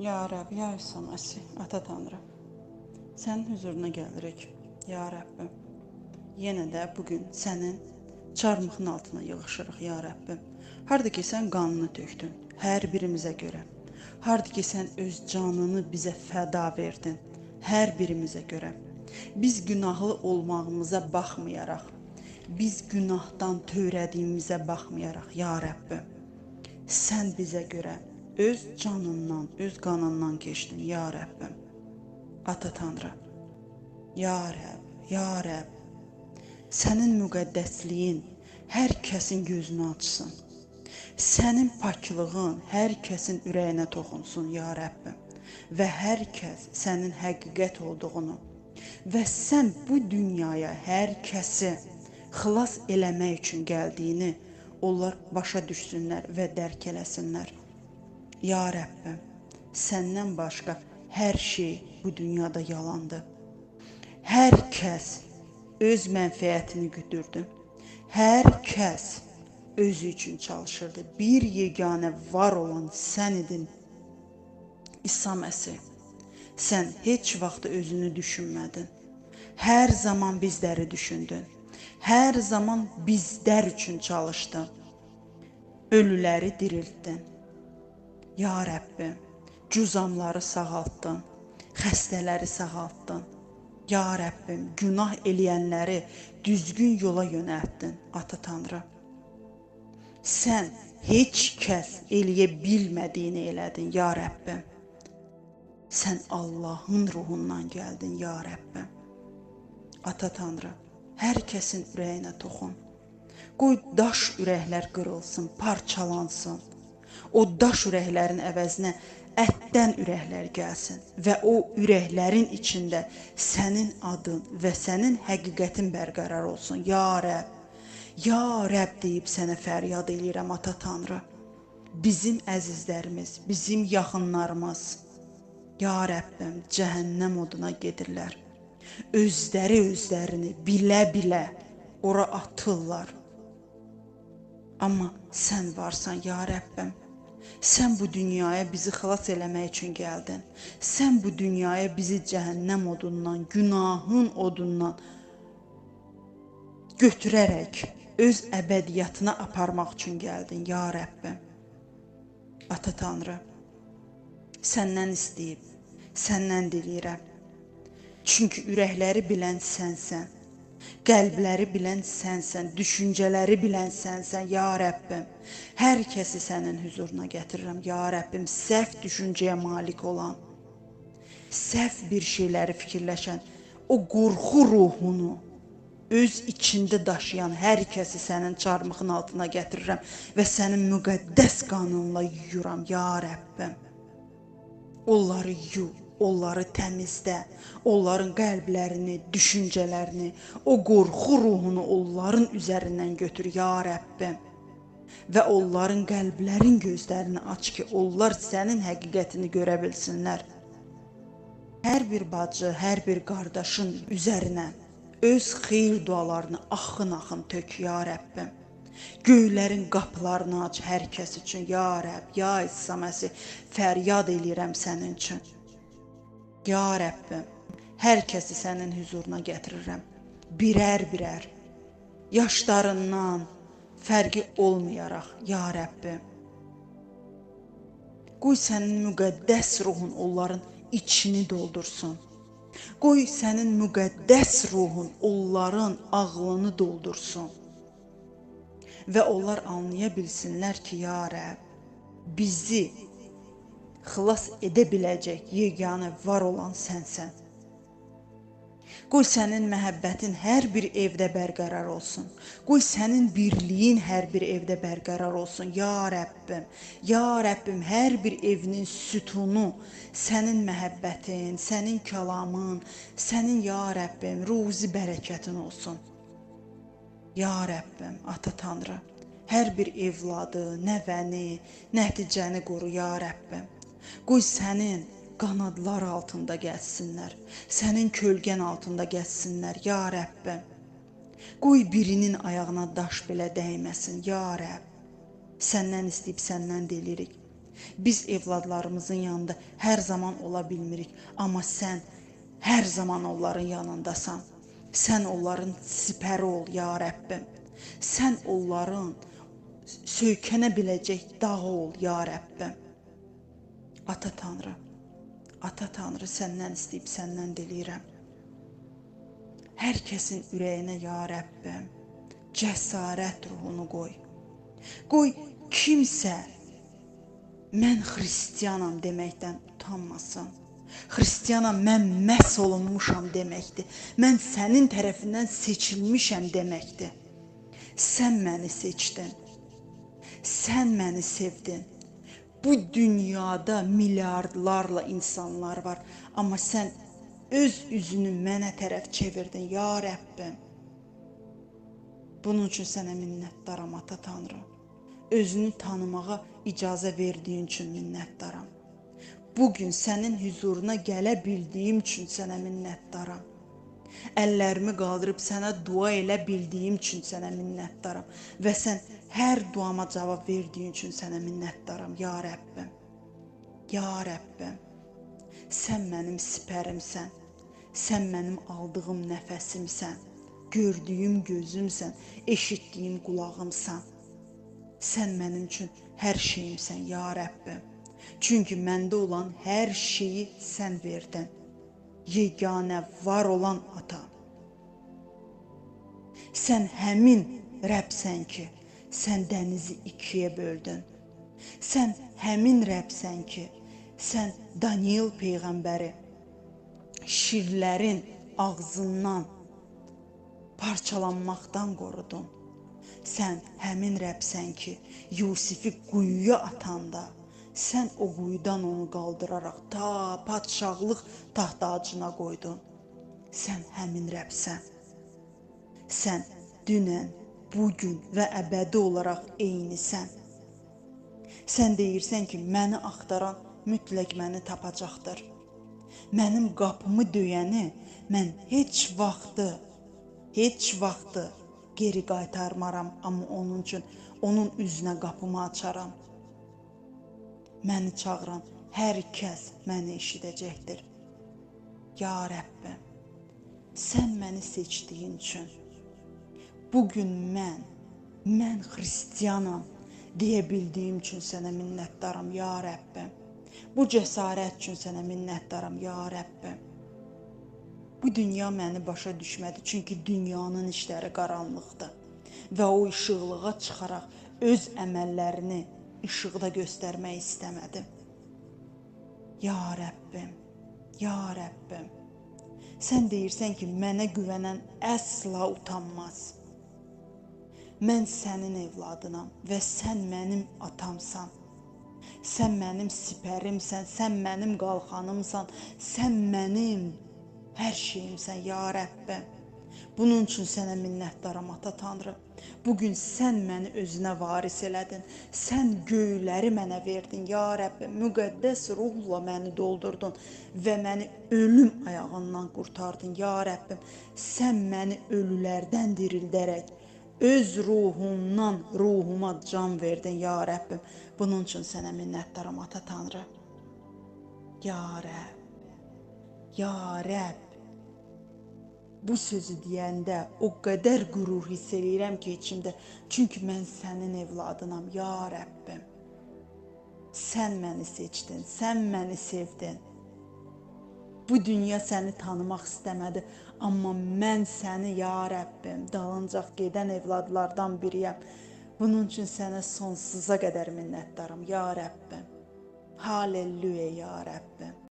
Ya Rəbb, ya İsa Məsih, Ata Tanrı, sənin huzuruna gəlirik, ya Rəbbim. Yenə də bugün sənin çarmıxın altına yığışırıq, ya Rəbbim. Harda ki, sən qanını tökdün, hər birimizə görə. Harda ki, sən öz canını bizə fəda verdin, hər birimizə görə. Biz günahlı olmağımıza baxmayaraq, biz günahdan törədiyimizə baxmayaraq, ya Rəbbim. Sən bizə görə öz canından, öz qanından keçdin, ya Rəbbim. Ata Tanrı, ya Rəbb, ya Rəbb, sənin müqəddəsliyin hər kəsin gözünü açsın. Sənin paklığın hər kəsin ürəyinə toxunsun, ya Rəbbim. Və hər kəs sənin həqiqət olduğunu və sən bu dünyaya hər kəsi xilas eləmək üçün gəldiyini onlar başa düşsünlər və dərk eləsinlər. Ya Rəbbim, səndən başqa hər şey bu dünyada yalandır. Hər kəs öz mənfəətini güdürdü. Hər kəs özü üçün çalışırdı. Bir yeganə var olan sən idin. İsa Məsih, sən heç vaxt özünü düşünmədin. Hər zaman bizləri düşündün. Hər zaman bizlər üçün çalışdın. Ölüləri diriltdin. Ya Rəbbim, cüzamları sağaltdın, xəstələri sağaltdın. Ya Rəbbim, günah eləyənləri düzgün yola yönəltdin, Ata Tanrı. Sən heç kəs eləyə bilmədiyini elədin, ya Rəbbim. Sən Allahın ruhundan gəldin, ya Rəbbim. Ata Tanrı, hər kəsin ürəyinə toxun. Qoy daş ürəklər qırılsın, parçalansın. O daş ürəklərin əvəzinə ətdən ürəklər gəlsin və o ürəklərin içində sənin adın və sənin həqiqətin bərqərar olsun. Ya Rəbb deyib sənə fəryad eləyirəm, Ata Tanrı. Bizim əzizlərimiz, bizim yaxınlarımız, ya Rəbbim, cəhənnəm oduna gedirlər. Özlərini bilə-bilə ora atırlar. Amma sən varsan, ya Rəbbim. Sən bu dünyaya bizi xilas eləmək üçün gəldin. Sən bu dünyaya bizi cəhənnəm odundan, günahın odundan götürərək öz əbədiyyatına aparmaq üçün gəldin, ya Rəbbim. Ata Tanrı, səndən istəyib, səndən diləyirəm. Çünki ürəkləri bilən sənsən, qəlbləri bilən sənsən, düşüncələri bilən sənsən, ya Rəbbim. Hər kəsi sənin huzuruna gətirirəm, ya Rəbbim. Səhv düşüncəyə malik olan, səhv bir şeyləri fikirləşən, o qorxu ruhunu öz içində daşıyan hər kəsi sənin çarmıxın altına gətirirəm və sənin müqəddəs qanınla yuyuram, ya Rəbbim. Onları yu, onları təmizlə, onların qəlblərini, düşüncələrini, o qorxu ruhunu onların üzərindən götür, ya Rəbbim. Və onların qəlblərin gözlərini aç ki, onlar sənin həqiqətini görə bilsinlər. Hər bir bacı, hər bir qardaşın üzərinə öz xeyir dualarını axın-axın tök, ya Rəbbim. Göylərin qapılarını aç hər kəs üçün, ya Rəbb, ya İsa Məsih, fəryad eləyirəm sənin üçün. Ya Rəbbim, hər kəsi sənin huzuruna gətirirəm, birər-birər, yaşlarından fərqi olmayaraq, ya Rəbbim. Qoy sənin müqəddəs ruhun onların içini doldursun. Qoy sənin müqəddəs ruhun onların ağlını doldursun. Və onlar anlaya bilsinlər ki, ya Rəbb, bizi xilas edə biləcək yeganə var olan sənsən. Qoy sənin məhəbbətin hər bir evdə bərqərar olsun. Qoy sənin birliyin hər bir evdə bərqərar olsun, ya Rəbbim. Ya Rəbbim, hər bir evinin sütunu sənin məhəbbətin, sənin kəlamın, sənin, ya Rəbbim, ruzi bərəkətin olsun. Ya Rəbbim, Ata Tanrı, hər bir evladı, nəvəni, nəticəni qoru, ya Rəbbim. Qoy sənin qanadlar altında gəzsinlər, sənin kölgən altında gəzsinlər, ya Rəbbim. Qoy birinin ayağına daş belə dəyməsin, ya Rəbb. Səndən istəyib səndən dilirik. Biz evladlarımızın yanında hər zaman ola bilmirik, amma sən hər zaman onların yanındasan. Sən onların sipəri ol, ya Rəbbim. Sən onların söykənə biləcək dağı ol, ya Rəbbim. Ata Tanrı, səndən istəyib səndən diləyirəm. Hər kəsin ürəyinə, ya Rəbbim, cəsarət ruhunu qoy. Qoy kimsə mən xristianam deməkdən utanmasın. Xristianam, mən məhs olunmuşam deməkdir. Mən sənin tərəfindən seçilmişəm deməkdir. Sən məni seçdin. Sən məni sevdin. Bu dünyada milyardlarla insanlar var, amma sən öz üzünü mənə tərəf çevirdin, ya Rəbbim. Bunun üçün sənə minnətdaram, Ata Tanrı. Özünü tanımağa icazə verdiyin üçün minnətdaram. Bugün sənin huzuruna gələ bildiyim üçün sənə minnətdaram. Əllərimi qaldırıb sənə dua elə bildiyim üçün sənə minnətdaram. Və sən hər duama cavab verdiyin üçün sənə minnətdaram, ya Rəbbim. Ya Rəbbim, sən mənim sipərimsən. Sən mənim aldığım nəfəsimsən. Gördüyüm gözümsən, eşitdiyim qulağımsan. Sən mənim üçün hər şeyimsən, ya Rəbbim. Çünki məndə olan hər şeyi sən verdin. Yeganə var olan Ata. Sən həmin Rəbsən ki, sən dənizi ikiyə böldün. Sən həmin Rəbsən ki, sən Daniel peyğəmbəri şirlərin ağzından parçalanmaqdan qorudun. Sən həmin Rəbsən ki, Yusifi quyuya atanda, sən o quyudan onu qaldıraraq ta padşahlıq taxtacına qoydun. Sən həmin Rəbsən. Sən dünən, bugün və əbədi olaraq eynisən. Sən deyirsən ki, məni axtaran mütləq məni tapacaqdır. Mənim qapımı döyəni mən heç vaxtı geri qaytarmaram, amma onun üçün onun üzünə qapımı açaram. Məni çağıran hər kəs məni eşidəcəkdir. Ya Rəbbim, sən məni seçdiyin üçün, bugün mən xristianam deyə bildiyim üçün sənə minnətdaram, ya Rəbbim. Bu cəsarət üçün sənə minnətdaram, ya Rəbbim. Bu dünya məni başa düşmədi, çünki dünyanın işləri qaranlıqdır və o işıqlığa çıxaraq öz əməllərini işıqda göstərmək istəmədim. Ya Rəbbim, ya Rəbbim, sən deyirsən ki, mənə güvənən əsla utanmaz. Mən sənin evladınam və sən mənim atamsan. Sən mənim sipərimsən, sən mənim qalxanımsan, sən mənim hər şeyimsən, ya Rəbbim. Bunun üçün sənə minnətdaram, Ata Tanrı. Bugün sən məni özünə varis elədin. Sən göyləri mənə verdin, ya Rəbbim. Müqəddəs ruhla məni doldurdun və məni ölüm ayağından qurtardın, ya Rəbbim. Sən məni ölülərdən dirildərək öz ruhundan ruhuma can verdin, ya Rəbbim. Bunun üçün sənə minnətdaram, Ata Tanrı. Ya Rəbb, ya Rəbb. Bu sözü deyəndə o qədər qürur hiss edirəm ki, içimdə. Çünki mən sənin evladınam, ya Rəbbim. Sən məni seçdin, sən məni sevdin. Bu dünya səni tanımaq istəmədi, amma mən səni, ya Rəbbim, dalınca gedən evladlardan biriyəm. Bunun üçün sənə sonsuza qədər minnətdaram, ya Rəbbim. Halleluya, ya Rəbbim.